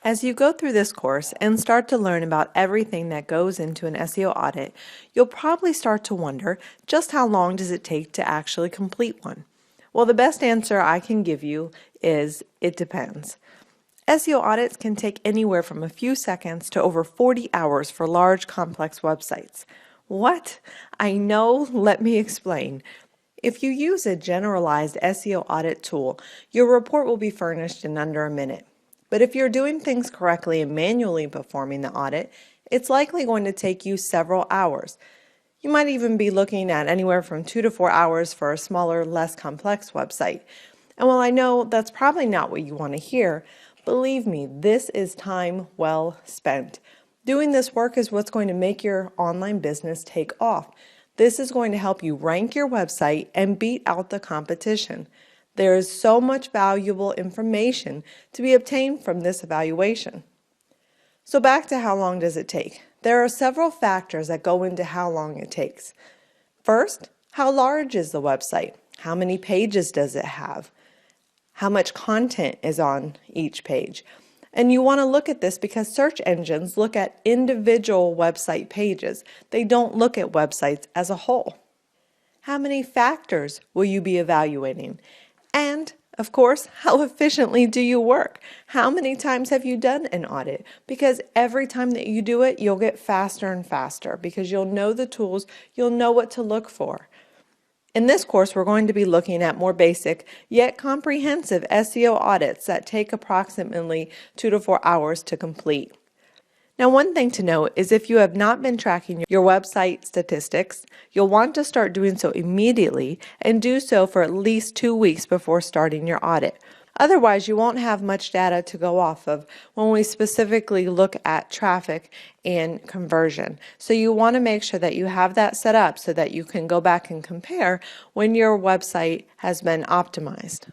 As you go through this course and start to learn about everything that goes into an SEO audit, you'll probably start to wonder, just how long does it take to actually complete one? Well, the best answer I can give you is it depends. SEO audits can take anywhere from a few seconds to over 40 hours for large, complex websites. What? I know, let me explain. If you use a generalized SEO audit tool, your report will be furnished in under a minute. But if you're doing things correctly and manually performing the audit, it's likely going to take you several hours. You might even be looking at anywhere from 2 to 4 hours for a smaller, less complex website. And while I know that's probably not what you want to hear, believe me, this is time well spent. Doing this work is what's going to make your online business take off. This is going to help you rank your website and beat out the competition. There is so much valuable information to be obtained from this evaluation. So back to how long does it take? There are several factors that go into how long it takes. First, how large is the website? How many pages does it have? How much content is on each page? And you want to look at this because search engines look at individual website pages. They don't look at websites as a whole. How many factors will you be evaluating? And, of course, how efficiently do you work? How many times have you done an audit? Because every time that you do it, you'll get faster and faster because you'll know the tools, you'll know what to look for. In this course, we're going to be looking at more basic yet comprehensive SEO audits that take approximately 2 to 4 hours to complete. Now, one thing to note is if you have not been tracking your website statistics, you'll want to start doing so immediately and do so for at least 2 weeks before starting your audit. Otherwise, you won't have much data to go off of when we specifically look at traffic and conversion. So you want to make sure that you have that set up so that you can go back and compare when your website has been optimized.